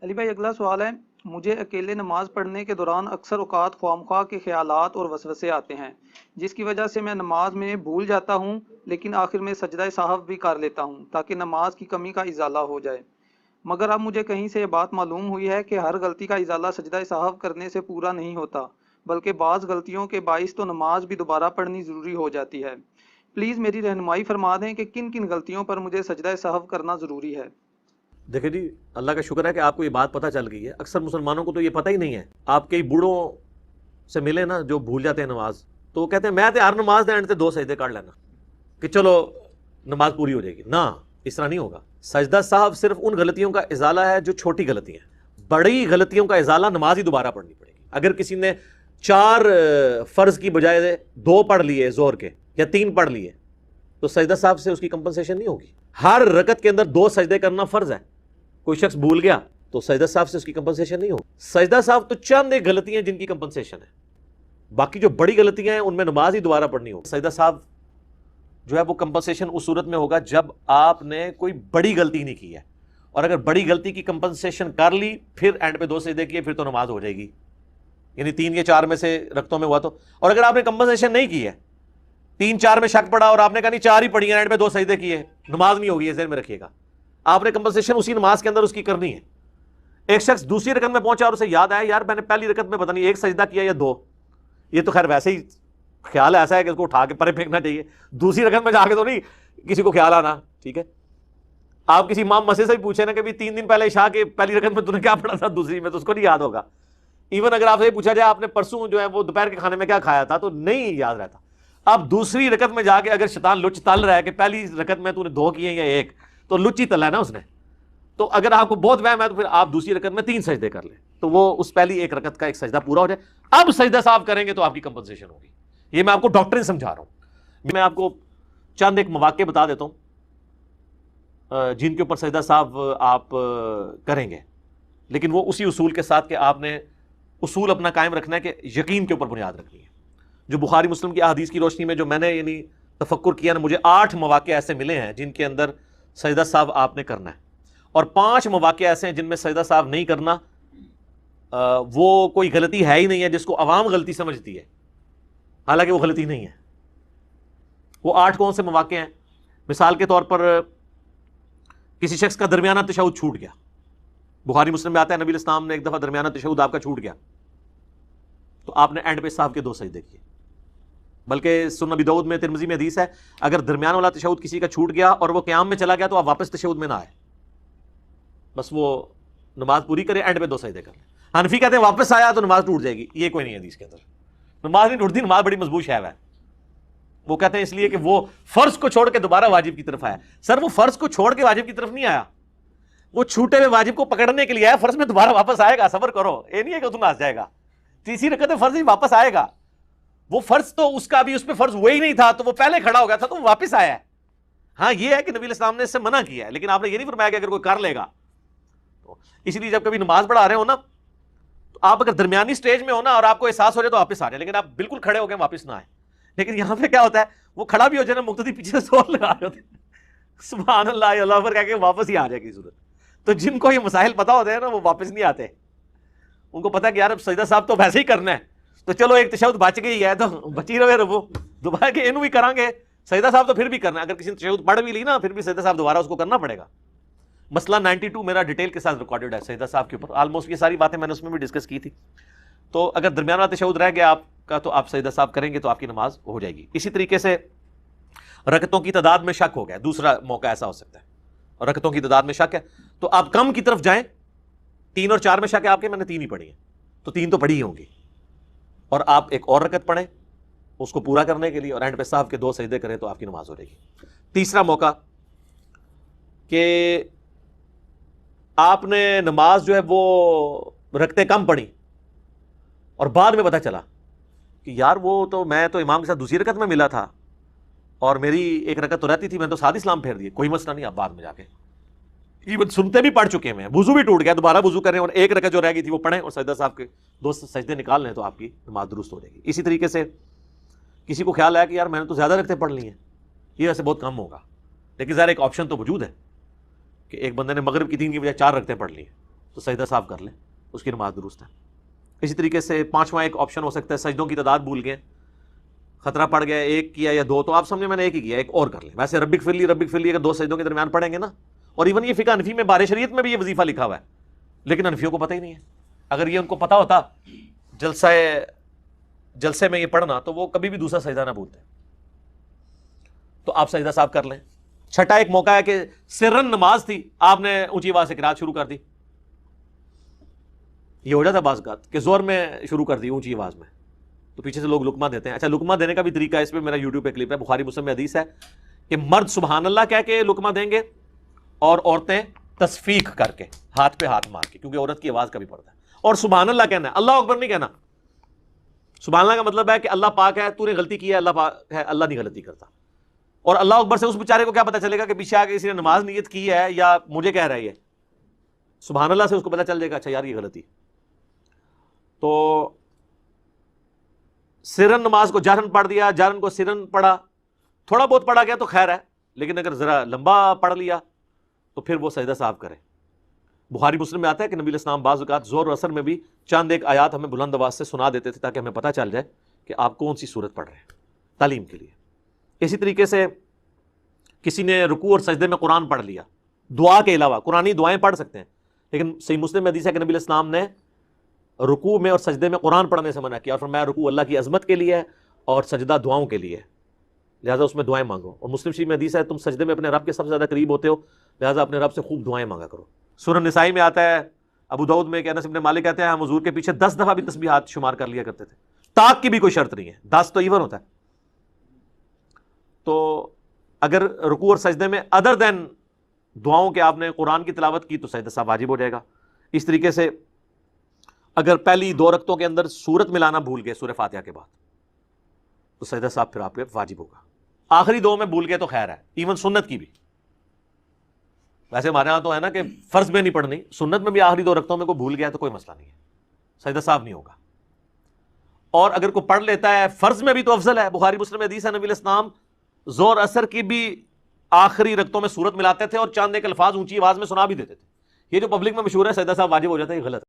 علی بھائی اگلا سوال ہے، مجھے اکیلے نماز پڑھنے کے دوران اکثر اوقات خواہ کے خیالات اور وسوسے آتے ہیں، جس کی وجہ سے میں نماز میں بھول جاتا ہوں، لیکن آخر میں سجدہ سہو بھی کر لیتا ہوں تاکہ نماز کی کمی کا ازالہ ہو جائے۔ مگر اب مجھے کہیں سے یہ بات معلوم ہوئی ہے کہ ہر غلطی کا ازالہ سجدہ سہو کرنے سے پورا نہیں ہوتا، بلکہ بعض غلطیوں کے باعث تو نماز بھی دوبارہ پڑھنی ضروری ہو جاتی ہے۔ پلیز میری رہنمائی فرما دیں کہ کن کن غلطیوں پر مجھے سجدہ سہو کرنا ضروری ہے۔ دیکھیں جی، اللہ کا شکر ہے کہ آپ کو یہ بات پتہ چل گئی ہے۔ اکثر مسلمانوں کو تو یہ پتہ ہی نہیں ہے۔ آپ کئی بوڑھوں سے ملے نا جو بھول جاتے ہیں نماز، تو وہ کہتے ہیں میں تے ہر نماز دے اینڈ تے 2 سجدے کر لینا کہ چلو نماز پوری ہو جائے گی۔ نہ، اس طرح نہیں ہوگا۔ سجدہ صاحب صرف ان غلطیوں کا ازالہ ہے جو چھوٹی غلطی ہیں۔ بڑی غلطیوں کا ازالہ نماز ہی دوبارہ پڑھنی پڑے گی۔ اگر کسی نے 4 فرض کی بجائے 2 پڑھ لیے ظہر کے یا 3 پڑھ لیے تو سجدہ صاحب سے اس کی کمپنسیشن نہیں ہوگی۔ ہر رکعت کے اندر 2 سجدے کرنا فرض ہے۔ کوئی شخص بھول گیا تو سجدہ صاحب سے اس کی کمپنسیشن نہیں ہوگی۔ سجدہ صاحب تو چند ایک غلطیاں جن کی کمپنسیشن ہے، باقی جو بڑی غلطیاں ہیں ان میں نماز ہی دوبارہ پڑھنی ہوگی۔ سجدہ صاحب جو ہے وہ کمپنسیشن اس صورت میں ہوگا جب آپ نے کوئی بڑی غلطی نہیں کی ہے، اور اگر بڑی غلطی کی کمپنسیشن کر لی پھر اینڈ پہ 2 سجدے کیے پھر تو نماز ہو جائے گی، یعنی 3 یا 4 میں سے رکعتوں میں ہوا تو۔ اور اگر آپ نے کمپنسیشن نہیں کی ہے، 3 4 میں شک پڑا اور آپ نے کہا نہیں 4 ہی پڑھی ہیں، اینڈ پہ 2 سجدے کیے، نماز نہیں ہوگی، یہ ذہن میں رکھیے گا۔ آپ نے کمپنسیشن اسی نماز کے اندر اس کی کرنی ہے۔ ایک شخص دوسری رکعت میں پہنچا اور اسے یاد آیا یار میں نے پہلی رکعت میں پتہ نہیں 1 سجدہ کیا یا 2، یہ تو خیر ویسے ہی خیال ایسا ہے کہ اس کو اٹھا کے پرے پھینکنا چاہیے، دوسری رکعت میں جا کے تو نہیں کسی کو خیال آنا، ٹھیک ہے۔ آپ کسی امام مسجد سے بھی پوچھیں نا کہ 3 دن پہلے عشاء کے پہلی رکعت میں تو نے کیا پڑھا تھا دوسری میں، تو اس کو نہیں یاد ہوگا۔ ایون اگر آپ سے پوچھا جائے آپ نے پرسوں جو ہے وہ دوپہر کے کھانے میں کیا کھایا تھا تو نہیں یاد رہتا۔ اب دوسری رکعت میں جا کے اگر شیطان لچ تل رہا ہے کہ پہلی رکعت میں تو نے 2 کیے یا 1، تو لچ ہی تلا ہے نا اس نے۔ تو اگر آپ کو بہت وہم ہے تو پھر آپ دوسری رکعت میں 3 سجدے کر لیں تو وہ اس پہلی 1 رکعت کا 1 سجدہ پورا ہو جائے۔ اب سجدہ صاحب کریں گے تو آپ کی کمپنسیشن ہوگی۔ یہ میں آپ کو ڈاکٹرین سمجھا رہا ہوں۔ میں آپ کو چند ایک مواقع بتا دیتا ہوں جن کے اوپر سجدہ صاحب آپ کریں گے، لیکن وہ اسی اصول کے ساتھ کہ آپ نے اصول اپنا قائم رکھنا ہے کہ یقین کے اوپر بنیاد رکھنی ہے۔ جو بخاری مسلم کی احادیث کی روشنی میں جو میں نے یعنی تفکر کیا نا، مجھے 8 مواقع ایسے ملے ہیں جن کے اندر سجدہ صاحب آپ نے کرنا ہے، اور 5 مواقع ایسے ہیں جن میں سجدہ صاحب نہیں کرنا۔ وہ کوئی غلطی ہے ہی نہیں ہے جس کو عوام غلطی سمجھتی ہے، حالانکہ وہ غلطی نہیں ہے۔ وہ 8 کون سے مواقع ہیں؟ مثال کے طور پر کسی شخص کا درمیانہ تشہد چھوٹ گیا۔ بخاری مسلم میں آتا ہے نبی علیہ السلام نے ایک دفعہ درمیانہ تشہد آپ کا چھوٹ گیا تو آپ نے اینڈ پہ صاحب کے 2 سجدے کیے۔ بلکہ سنن ابی داؤد میں ترمذی میں حدیث ہے اگر درمیان والا تشہد کسی کا چھوٹ گیا اور وہ قیام میں چلا گیا تو آپ واپس تشہد میں نہ آئے، بس وہ نماز پوری کرے، اینڈ پہ 2 سجدے کر لیں۔ حنفی کہتے ہیں واپس آیا تو نماز ٹوٹ جائے گی، یہ کوئی نہیں ہے حدیث کے اندر۔ نماز نہیں ٹوٹتی، نماز بڑی مضبوط شے ہے۔ وہ کہتے ہیں اس لیے کہ وہ فرض کو چھوڑ کے دوبارہ واجب کی طرف آیا۔ سر وہ فرض کو چھوڑ کے واجب کی طرف نہیں آیا، وہ چھوٹے ہوئے واجب کو پکڑنے کے لیے آیا، فرض میں دوبارہ واپس آئے گا، صبر کرو، یہ نہیں ہے کہ اتنا آ جائے گا، تیسری رکعت فرض ہی واپس آئے گا۔ وہ فرض تو اس کا بھی اس پہ فرض ہوا ہی نہیں تھا تو وہ پہلے کھڑا ہو گیا تھا تو وہ واپس آیا ہے۔ ہاں یہ ہے کہ نبی علیہ السلام نے اس سے منع کیا ہے، لیکن آپ نے یہ نہیں فرمایا کہ اگر کوئی کر لے گا تو۔ اسی لیے جب کبھی نماز پڑھا رہے ہو نا تو آپ اگر درمیانی سٹیج میں ہو نا اور آپ کو احساس ہو جائے تو واپس آ جائے، لیکن آپ بالکل کھڑے ہو گئے واپس نہ آئے۔ لیکن یہاں پہ کیا ہوتا ہے وہ کھڑا بھی ہو جائے نا، مقتدی پیچھے سے زور لگا رہے ہوتے ہیں، سبحان اللہ اللہ اکبر کہہ کے واپس ہی آ جائے گی صورت۔ تو جن کو یہ مسائل پتہ ہوتے ہیں نا وہ واپس نہیں آتے، ان کو پتہ ہے کہ یار اب سجدہ صاحب تو ویسے ہی کرنا ہے تو چلو ایک تشہد بچ گئی ہے تو بچی رہے ربو، دوبارہ کہ انہوں بھی کریں گے سجدہ صاحب تو پھر بھی کرنا ہے۔ اگر کسی نے تشہد پڑھ بھی لی نا پھر بھی سجدہ صاحب دوبارہ اس کو کرنا پڑے گا۔ مسئلہ 92 میرا ڈیٹیل کے ساتھ ریکارڈڈ ہے سجدہ صاحب کے اوپر، آلموسٹ یہ ساری باتیں میں نے اس میں بھی ڈسکس کی تھی۔ تو اگر درمیانہ تشہد رہ گیا آپ کا تو آپ سجدہ صاحب کریں گے تو آپ کی نماز ہو جائے گی۔ اسی طریقے سے رکعتوں کی تعداد میں شک ہو گیا، دوسرا موقع ایسا ہو سکتا ہے، اور رکعتوں کی تعداد میں شک ہے تو آپ کم کی طرف جائیں۔ 3 اور 4 میں شک ہے آپ کے، میں نے 3 ہی پڑھی ہیں تو 3 تو پڑھی ہی ہوں گی، اور آپ ایک اور رکعت پڑھیں اس کو پورا کرنے کے لیے اور اینڈ پہ صاحب کے 2 سجدے کریں تو آپ کی نماز ہو جائے گی۔ تیسرا موقع کہ آپ نے نماز جو ہے وہ رکعتیں کم پڑھی اور بعد میں پتہ چلا کہ یار وہ تو میں تو امام کے ساتھ دوسری رکعت میں ملا تھا اور میری 1 رکعت تو رہتی تھی، میں تو ساتھ اسلام پھیر دیے، کوئی مسئلہ نہیں، آپ بعد میں جا کے ایون سنتے بھی پڑھ چکے ہیں، وضو بھی ٹوٹ گیا، دوبارہ وضو کریں اور 1 رکعت جو رہ گئی تھی وہ پڑھیں اور سجدہ صاحب کے 2 سجدے نکال لیں تو آپ کی نماز درست ہو جائے گی۔ اسی طریقے سے کسی کو خیال آیا کہ یار میں نے تو زیادہ رکعتیں پڑھ لی ہیں، یہ ویسے بہت کم ہوگا، لیکن ظاہر ایک آپشن تو موجود ہے کہ ایک بندے نے مغرب کی 3 کی بجائے 4 رکعتیں پڑھ لی ہیں تو سجدہ صاحب کر لیں، اس کی نماز درست ہے۔ اسی طریقے سے پانچواں ایک آپشن ہو سکتا ہے، سجدوں کی تعداد بھول گئے، خطرہ پڑ گیا، ایک کیا یا دو، تو آپ سمجھے میں نے ایک ہی کیا، ایک اور کر لیں۔ ویسے ربک فرلی اگر دو سجدوں کے درمیان پڑھیں گے نا، اور ایون یہ فقہ حنفی میں بار شریعت میں بھی یہ وظیفہ لکھا ہوا ہے، لیکن حنفیوں کو پتہ ہی نہیں ہے۔ اگر یہ ان کو پتہ ہوتا جلسے میں یہ پڑھنا، تو وہ کبھی بھی دوسرا سجدہ نہ بھولتے۔ تو آپ سجدہ صاحب کر لیں۔ چھٹا ایک موقع ہے کہ سرن نماز تھی، آپ نے اونچی آواز سے قرات شروع کر دی۔ یہ ہو جاتا بعض اوقات کہ زور میں شروع کر دی اونچی آواز میں، تو پیچھے سے لوگ لقمہ دیتے ہیں۔ اچھا، لقمہ دینے کا بھی طریقہ ہے، اس پہ میرا یوٹیوب پہ کلپ ہے، بخاری مسلم میں حدیث ہے کہ مرد سبحان اللہ کہہ کے لقمہ دیں گے، اور عورتیں تصفیق کر کے، ہاتھ پہ ہاتھ مار کے، کیونکہ عورت کی آواز کا بھی پڑتا ہے۔ اور سبحان اللہ کہنا ہے، اللہ اکبر نہیں کہنا۔ سبحان اللہ کا مطلب ہے کہ اللہ پاک ہے، تو نے غلطی کی ہے، اللہ پاک ہے، اللہ نہیں غلطی کرتا۔ اور اللہ اکبر سے اس بیچارے کو کیا پتہ چلے گا کہ پیچھے آ کے کسی نے نماز نیت کی ہے یا مجھے کہہ رہی ہے؟ سبحان اللہ سے اس کو پتہ چل جائے گا، اچھا یار یہ غلطی۔ تو سرن نماز کو جہرن پڑھ دیا، جہرن کو سرن پڑھا، تھوڑا بہت پڑھا گیا تو خیر ہے، لیکن اگر ذرا لمبا پڑھ لیا تو پھر وہ سجدہ صاحب کرے۔ بخاری مسلم میں آتا ہے کہ نبی علیہ السلام بعض اوقات زور و اثر میں بھی چند ایک آیات ہمیں بلند آواز سے سنا دیتے تھے، تاکہ ہمیں پتہ چل جائے کہ آپ کون سی صورت پڑھ رہے ہیں، تعلیم کے لیے۔ اسی طریقے سے کسی نے رکوع اور سجدے میں قرآن پڑھ لیا، دعا کے علاوہ قرآنی دعائیں پڑھ سکتے ہیں، لیکن صحیح مسلم میں حدیث ہے کہ نبی علیہ السلام نے رکوع میں اور سجدے میں قرآن پڑھنے سے منع کیا، اور فرمایا رکوع اللہ کی عظمت کے لیے اور سجدہ دعاؤں کے لیے، لہٰذا اس میں دعائیں مانگو۔ اور مسلم شریف میں حدیث ہے تم سجدے میں اپنے رب کے سب سے زیادہ قریب ہوتے ہو، لہٰذا اپنے رب سے خوب دعائیں مانگا کرو۔ سورہ نسائی میں آتا ہے، ابو داؤد میں کہ انس بن مالک کہتے ہیں ہم حضور کے پیچھے 10 دفعہ بھی تسبیحات شمار کر لیا کرتے تھے، طاق کی بھی کوئی شرط نہیں ہے، 10 تو ایون ہوتا ہے۔ تو اگر رکوع اور سجدے میں ادر دین دعاؤں کے آپ نے قرآن کی تلاوت کی تو سجدہ صاحب واجب ہو جائے گا۔ اس طریقے سے اگر پہلی 2 رکعتوں کے اندر سورت ملانا بھول گئے سورہ فاتحہ کے بعد، تو سجدہ صاحب پھر آپ پہ واجب ہوگا۔ آخری 2 میں بھول گئے تو خیر ہے، ایون سنت کی بھی۔ ویسے ہمارے ہاں تو ہے نا کہ فرض میں نہیں پڑھنی، سنت میں بھی آخری 2 رکعتوں میں کوئی بھول گیا تو کوئی مسئلہ نہیں ہے، سجدہ صاحب نہیں ہوگا۔ اور اگر کوئی پڑھ لیتا ہے فرض میں بھی تو افضل ہے۔ بخاری مسلم حدیث ہے نبی علیہ السلام زور اثر کی بھی آخری رکعتوں میں سورت ملاتے تھے اور چاند ایک الفاظ اونچی آواز میں سنا بھی دیتے تھے۔ یہ جو پبلک میں مشہور ہے سجدہ صاحب واجب ہو جاتا ہے، یہ غلط ہے۔